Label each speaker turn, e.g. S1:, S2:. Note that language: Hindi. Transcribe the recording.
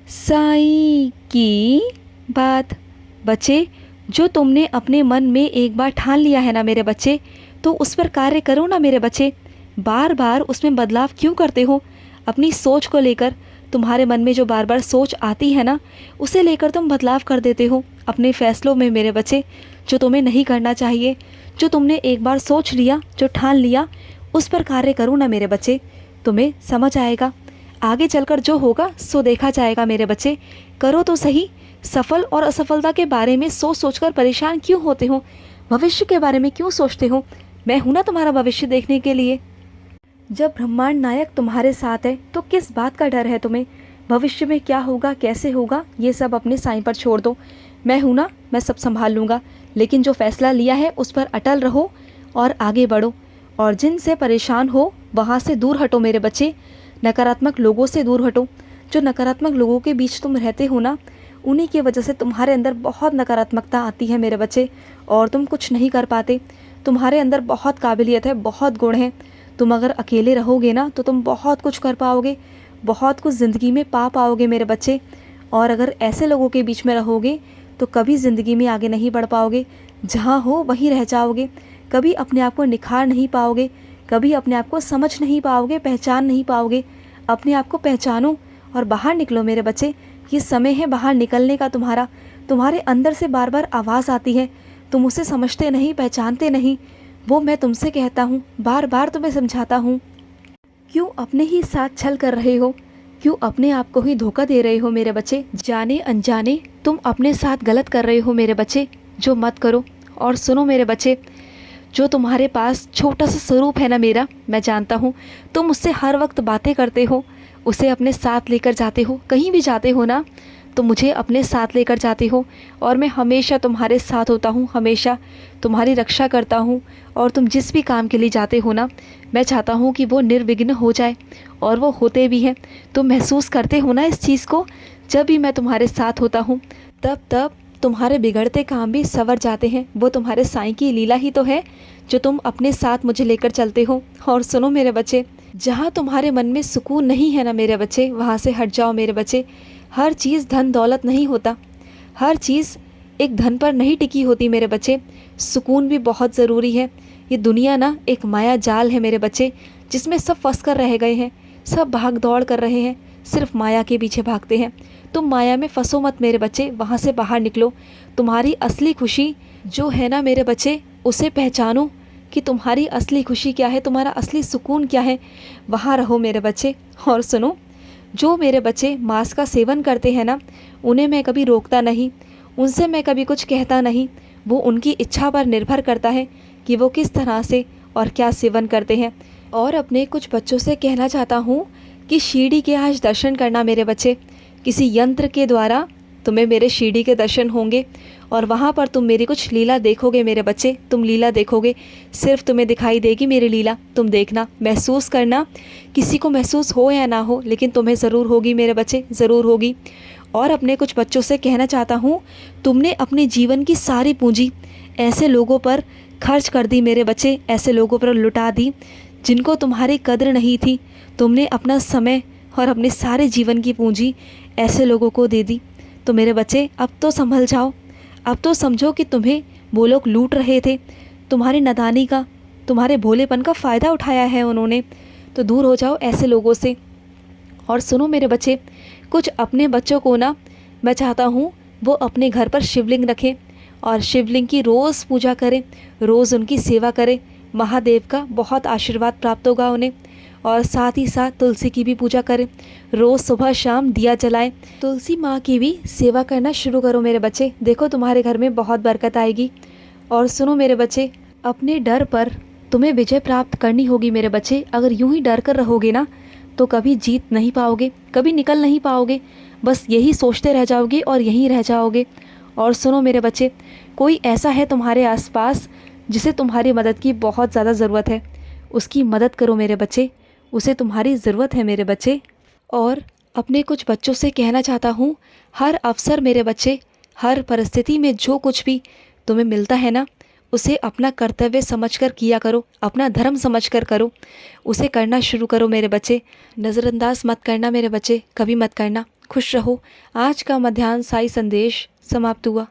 S1: साईं की बात। बच्चे, जो तुमने अपने मन में एक बार ठान लिया है ना मेरे बच्चे, तो उस पर कार्य करो ना मेरे बच्चे। बार बार उसमें बदलाव क्यों करते हो? अपनी सोच को लेकर तुम्हारे मन में जो बार बार सोच आती है ना, उसे लेकर तुम बदलाव कर देते हो अपने फैसलों में मेरे बच्चे, जो तुम्हें नहीं करना चाहिए। जो तुमने एक बार सोच लिया, जो ठान लिया, उस पर कार्य करो ना मेरे बच्चे, तुम्हें समझ आएगा। आगे चलकर जो होगा सो देखा जाएगा मेरे बच्चे। करो तो सही। सफल और असफलता के बारे में सोच सोचकर परेशान क्यों होते हो? भविष्य के बारे में क्यों सोचते हो? मैं हूं ना तुम्हारा भविष्य देखने के लिए। जब ब्रह्मांड नायक तुम्हारे साथ है तो किस बात का डर है तुम्हें? भविष्य में क्या होगा, कैसे होगा, ये सब अपने साईं पर छोड़ दो। मैं हूं ना, मैं सब संभाल लूँगा। लेकिन जो फैसला लिया है उस पर अटल रहो और आगे बढ़ो। और जिनसे परेशान हो वहाँ से दूर हटो मेरे बच्चे। नकारात्मक लोगों से दूर हटो। जो नकारात्मक लोगों के बीच तुम रहते हो ना, उन्हीं की वजह से तुम्हारे अंदर बहुत नकारात्मकता आती है मेरे बच्चे, और तुम कुछ नहीं कर पाते। तुम्हारे अंदर बहुत काबिलियत है, बहुत गुण है। तुम अगर अकेले रहोगे ना तो तुम बहुत कुछ कर पाओगे, बहुत कुछ ज़िंदगी में पा पाओगे मेरे बच्चे। और अगर ऐसे लोगों के बीच में रहोगे तो कभी ज़िंदगी में आगे नहीं बढ़ पाओगे। जहाँ हो वहीं रह जाओगे। कभी अपने आप को निखार नहीं पाओगे, कभी अपने आप को समझ नहीं पाओगे, पहचान नहीं पाओगे। अपने आप को पहचानो और बाहर निकलो मेरे बच्चे। ये समय है बाहर निकलने का तुम्हारा। तुम्हारे अंदर से बार बार आवाज़ आती है, तुम उसे समझते नहीं, पहचानते नहीं। वो मैं तुमसे कहता हूँ, बार बार तुम्हें समझाता हूँ। क्यों अपने ही साथ छल कर रहे हो? क्यों अपने आप को ही धोखा दे रहे हो मेरे बच्चे? जाने अनजाने तुम अपने साथ गलत कर रहे हो मेरे बच्चे, जो मत करो। और सुनो मेरे बच्चे, जो तुम्हारे पास छोटा सा स्वरूप है ना मेरा, मैं जानता हूँ। तुम उससे हर वक्त बातें करते हो, उसे अपने साथ लेकर जाते हो। कहीं भी जाते हो ना तो मुझे अपने साथ लेकर जाते हो, और मैं हमेशा तुम्हारे साथ होता हूँ, हमेशा तुम्हारी रक्षा करता हूँ। और तुम जिस भी काम के लिए जाते हो ना, मैं चाहता हूँ कि वो निर्विघ्न हो जाए, और वो होते भी हैं। तुम महसूस करते हो ना इस चीज़ को? जब भी मैं तुम्हारे साथ होता हूँ तब तब तुम्हारे बिगड़ते काम भी संवर जाते हैं। वो तुम्हारे साईं की लीला ही तो है, जो तुम अपने साथ मुझे लेकर चलते हो। और सुनो मेरे बच्चे, जहाँ तुम्हारे मन में सुकून नहीं है ना मेरे बच्चे, वहाँ से हट जाओ मेरे बच्चे। हर चीज़ धन दौलत नहीं होता, हर चीज़ एक धन पर नहीं टिकी होती मेरे बच्चे। सुकून भी बहुत ज़रूरी है। ये दुनिया ना एक माया जाल है मेरे बच्चे, जिसमें सब फंस कर रह गए हैं, सब भाग दौड़ कर रहे हैं, सिर्फ माया के पीछे भागते हैं। तुम माया में फंसो मत मेरे बच्चे, वहाँ से बाहर निकलो। तुम्हारी असली खुशी जो है ना मेरे बच्चे, उसे पहचानो कि तुम्हारी असली खुशी क्या है, तुम्हारा असली सुकून क्या है। वहाँ रहो मेरे बच्चे। और सुनो, जो मेरे बच्चे मांस का सेवन करते हैं ना, उन्हें मैं कभी रोकता नहीं, उनसे मैं कभी कुछ कहता नहीं। वो उनकी इच्छा पर निर्भर करता है कि वो किस तरह से और क्या सेवन करते हैं। और अपने कुछ बच्चों से कहना चाहता हूँ कि शिरडी के आज दर्शन करना मेरे बच्चे। किसी यंत्र के द्वारा तुम्हें मेरे शिरडी के दर्शन होंगे, और वहाँ पर तुम मेरी कुछ लीला देखोगे मेरे बच्चे। तुम लीला देखोगे, सिर्फ तुम्हें दिखाई देगी मेरी लीला। तुम देखना, महसूस करना। किसी को महसूस हो या ना हो, लेकिन तुम्हें ज़रूर होगी मेरे बच्चे, ज़रूर होगी। और अपने कुछ बच्चों से कहना चाहता हूँ, तुमने अपने जीवन की सारी पूंजी ऐसे लोगों पर खर्च कर दी मेरे बच्चे, ऐसे लोगों पर लुटा दी जिनको तुम्हारी कद्र नहीं थी। तुमने अपना समय और अपने सारे जीवन की पूंजी ऐसे लोगों को दे दी। तो मेरे बच्चे, अब तो संभल जाओ। अब तो समझो कि तुम्हें वो लोग लूट रहे थे। तुम्हारी नादानी का, तुम्हारे भोलेपन का फ़ायदा उठाया है उन्होंने। तो दूर हो जाओ ऐसे लोगों से। और सुनो मेरे बच्चे, कुछ अपने बच्चों को ना मैं चाहता हूँ वो अपने घर पर शिवलिंग रखें, और शिवलिंग की रोज़ पूजा करें, रोज़ उनकी सेवा करें। महादेव का बहुत आशीर्वाद प्राप्त होगा उन्हें। और साथ ही साथ तुलसी की भी पूजा करें, रोज़ सुबह शाम दिया जलाएं। तुलसी माँ की भी सेवा करना शुरू करो मेरे बच्चे, देखो तुम्हारे घर में बहुत बरकत आएगी। और सुनो मेरे बच्चे, अपने डर पर तुम्हें विजय प्राप्त करनी होगी मेरे बच्चे। अगर यूं ही डर कर रहोगे ना तो कभी जीत नहीं पाओगे, कभी निकल नहीं पाओगे। बस यही सोचते रह जाओगे और यहीं रह जाओगे। और सुनो मेरे बच्चे, कोई ऐसा है तुम्हारे आसपास जिसे तुम्हारी मदद की बहुत ज़्यादा ज़रूरत है, उसकी मदद करो मेरे बच्चे, उसे तुम्हारी ज़रूरत है मेरे बच्चे। और अपने कुछ बच्चों से कहना चाहता हूँ, हर अवसर मेरे बच्चे, हर परिस्थिति में जो कुछ भी तुम्हें मिलता है ना, उसे अपना कर्तव्य समझकर किया करो, अपना धर्म समझकर करो, उसे करना शुरू करो मेरे बच्चे। नज़रअंदाज मत करना मेरे बच्चे, कभी मत करना। खुश रहो। आज का मध्याह्न साई संदेश समाप्त हुआ।